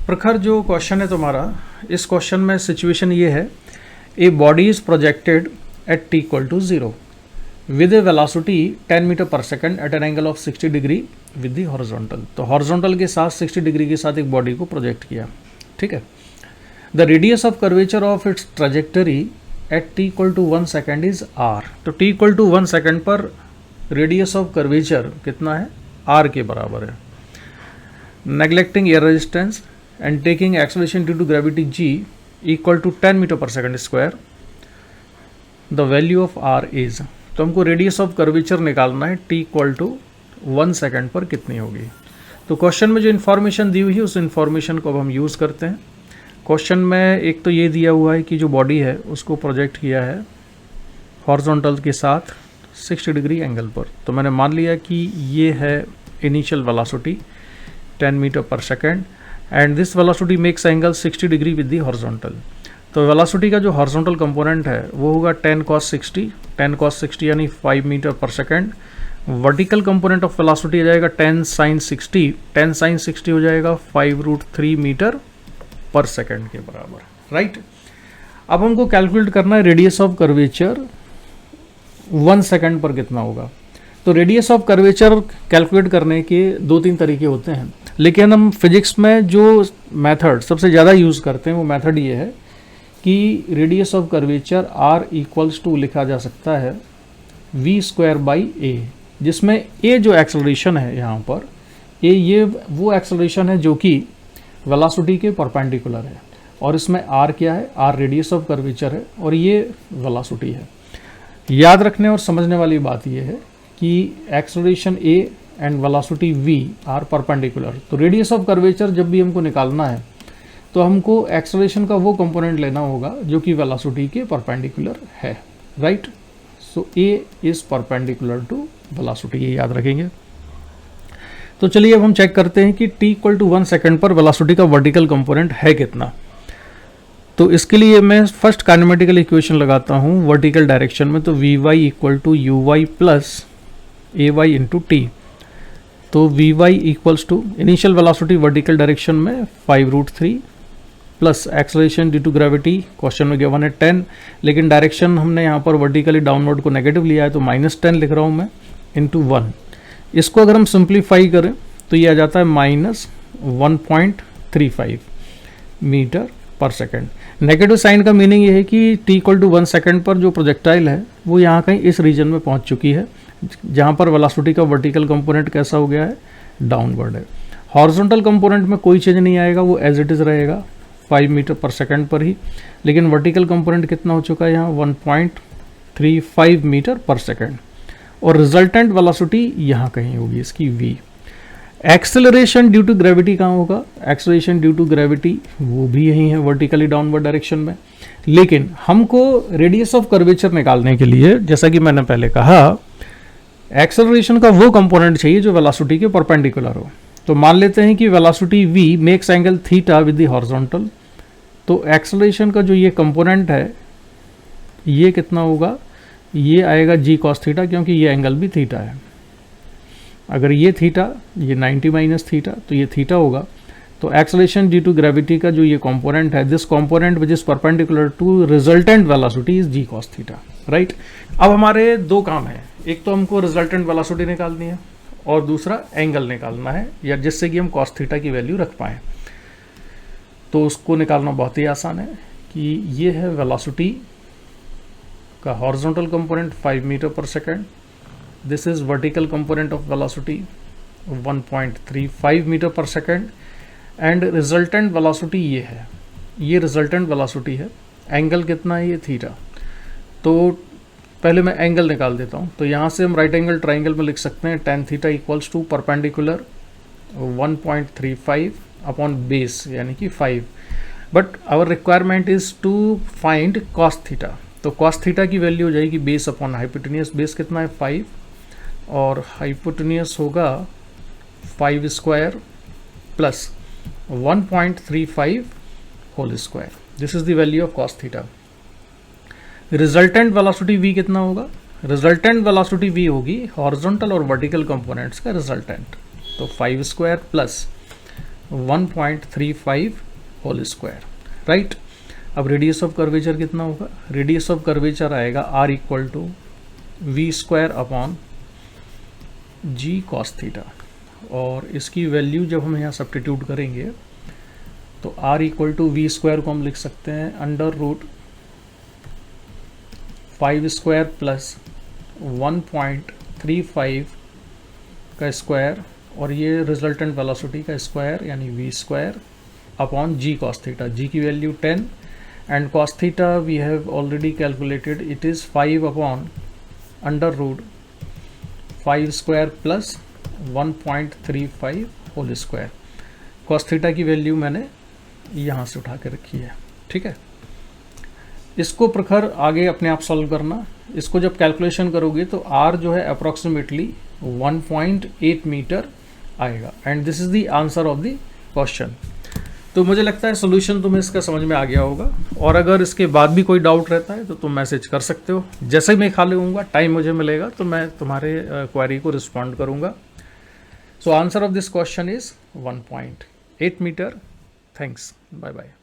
प्रखर जो क्वेश्चन है तुम्हारा, इस क्वेश्चन में सिचुएशन ये है, a body is projected at t equal to 0 with a velocity 10 metre per second at an angle of 60 degree with the horizontal. तो हॉरिजॉन्टल के साथ 60 डिग्री के साथ एक बॉडी को प्रोजेक्ट किया, ठीक है। The radius of curvature of its trajectory at t equal to 1 second is r। तो t इक्वल टू 1 सेकेंड पर रेडियस ऑफ कर्वेचर कितना है, r के बराबर है। Neglecting air resistance and taking acceleration due to gravity g equal to 10 metre per second square, the value of r is। तो हमको radius of curvature निकालना है, t इक्वल टू 1 सेकंड पर कितनी होगी। तो क्वेश्चन में जो इन्फॉर्मेशन दी हुई है उस इन्फॉर्मेशन को अब हम यूज़ करते हैं। क्वेश्चन में एक तो ये दिया हुआ है कि जो बॉडी है उसको प्रोजेक्ट किया है हॉरिजॉन्टल के साथ 60 डिग्री एंगल पर। तो मैंने मान लिया कि ये है initial velocity 10 metre per second and this velocity makes angle 60 degree with the horizontal. तो वेलोसिटी का जो हॉरिजॉन्टल कंपोनेंट है वो होगा 10 cos 60 यानी 5 metre per second. Vertical component of velocity आ जाएगा 10 sin 60 हो जाएगा 5√3 मीटर पर सेकंड के बराबर, राइट। अब हमको कैलकुलेट करना है रेडियस ऑफ कर्वेचर 1 सेकंड पर कितना होगा। तो रेडियस ऑफ कर्वेचर कैलकुलेट करने के 2-3 तरीके होते हैं, लेकिन हम फिजिक्स में जो मेथड सबसे ज़्यादा यूज़ करते हैं वो मेथड ये है कि radius of curvature r equals to लिखा जा सकता है v²/a, जिसमें a जो एक्सेलरेशन है यहाँ पर, a ये वो एक्सेलरेशन है जो कि वेलोसिटी के परपेंडिकुलर है, और इसमें r क्या है, r रेडियस ऑफ कर्वेचर है और ये वेलोसिटी है। याद रखने और समझने वाली बात यह है कि acceleration a and velocity v are perpendicular. तो रेडियस ऑफ कर्वेचर जब भी हमको निकालना है तो हमको एक्सेलरेशन का वो कंपोनेंट लेना होगा जो कि वेलोसिटी के परपेंडिकुलर है, right. So a is perpendicular to velocity, ये याद रखेंगे। तो चलिए अब हम चेक करते हैं कि t इक्वल टू 1 सेकेंड पर वेलोसिटी का वर्टिकल कंपोनेंट है कितना। तो इसके लिए मैं फर्स्ट काइनेमेटिकल इक्वेशन लगाता हूँ वर्टिकल डायरेक्शन में। तो vy equal to uy plus ay into T. तो vy equals to initial velocity vertical direction में 5√3 plus acceleration due to gravity question में गिवन है 10, लेकिन डायरेक्शन हमने यहाँ पर वर्टिकली डाउनवर्ड को नेगेटिव लिया है तो -10 लिख रहा हूँ मैं, इंटू 1। इसको अगर हम सिंप्लीफाई करें तो ये आ जाता है -1.35 मीटर पर सेकेंड। नेगेटिव साइन का मीनिंग ये है कि t इक्वल टू 1 सेकेंड पर जो प्रोजेक्टाइल है वो यहाँ कहीं इस रीजन में पहुँच चुकी है जहाँ पर वेलोसिटी का वर्टिकल कंपोनेंट कैसा हो गया है, डाउनवर्ड है। हॉरिजॉन्टल कंपोनेंट में कोई चेंज नहीं आएगा, वो एज इट इज़ रहेगा 5 मीटर पर सेकंड पर ही, लेकिन वर्टिकल कंपोनेंट कितना हो चुका है यहाँ 1.35 मीटर पर सेकंड, और रिजल्टेंट वेलोसिटी यहाँ कहीं होगी इसकी v। Acceleration due to gravity कहाँ होगा, एक्सेलरेशन ड्यू टू ग्रेविटी वो भी यही है वर्टिकली डाउनवर्ड डायरेक्शन में। लेकिन हमको रेडियस ऑफ कर्वेचर निकालने के लिए, जैसा कि मैंने पहले कहा, एक्सेलरेशन का वो कंपोनेंट चाहिए जो वेलोसिटी के परपेंडिकुलर हो। तो मान लेते हैं कि velocity v makes angle theta with the horizontal. तो एक्सेलरेशन का जो ये कंपोनेंट है ये कितना होगा, ये आएगा g cos थीटा, क्योंकि ये एंगल भी थीटा है। अगर ये थीटा, ये 90 माइनस थीटा, तो ये थीटा होगा। तो एक्सेलरेशन ड्यू टू ग्रेविटी का जो ये कंपोनेंट है, this component which is perpendicular to resultant velocity is g cos theta, right. अब हमारे दो काम है, एक तो हमको रिजल्टेंट वेलोसिटी निकालनी है और दूसरा एंगल निकालना है, या जिससे कि हम cos थीटा की वैल्यू रख पाएँ। तो उसको निकालना बहुत ही आसान है कि ये है वेलोसिटी का हॉरिजॉन्टल कंपोनेंट 5 मीटर पर second, this is vertical component of velocity 1.35 metre पर सेकेंड, एंड रिजल्टेंट वेलोसिटी ये है, ये रिजल्टेंट वेलोसिटी है। एंगल कितना है, ये थीटा। तो पहले मैं एंगल निकाल देता हूँ। तो यहाँ से हम राइट एंगल ट्राइंगल में लिख सकते हैं tan theta equals to perpendicular 1.35 upon base यानी कि 5, but our requirement is to find cos theta. तो cos थीटा की वैल्यू हो जाएगी बेस अपॉन हाइपोटेन्यूस। बेस कितना है 5 और हाइपोटेन्यूस होगा 5² plus 1.35 whole square. This is the value of cos theta. Resultant velocity v कितना होगा, रिजल्टेंट वेलोसिटी v होगी हॉरिजॉन्टल और वर्टिकल कंपोनेंट्स का रिजल्टेंट। तो 5² प्लस 1.35 होल स्क्वायर, राइट। अब रेडियस ऑफ कर्वेचर कितना होगा, रेडियस ऑफ कर्वेचर आएगा r equal to V square upon G cos theta, और इसकी वैल्यू जब हम यहाँ सब्स्टिट्यूट करेंगे तो r equal to V square को हम लिख सकते हैं अंडर रूट 5 स्क्वायर प्लस 1.35 का स्क्वायर, और ये रिजल्टेंट वेलोसिटी का स्क्वायर यानी V square upon G cos theta. G की value 10 and cos theta we have already calculated, it is 5 upon under root 5 square plus 1.35 whole square. Cos theta की value मैंने यहाँ से उठा के रखी है, ठीक है। इसको प्रखर आगे अपने आप सॉल्व करना। इसको जब कैलकुलेशन करोगे तो r जो है अप्रॉक्सीमेटली 1.8 मीटर आएगा, and this is the answer of the question. तो मुझे लगता है सोल्यूशन तुम्हें इसका समझ में आ गया होगा, और अगर इसके बाद भी कोई डाउट रहता है तो तुम मैसेज कर सकते हो। जैसे ही मैं खाली होऊंगा, टाइम मुझे मिलेगा तो मैं तुम्हारे क्वेरी को रिस्पॉन्ड करूंगा। So answer of this question is 1.8 metre. Thanks, bye bye.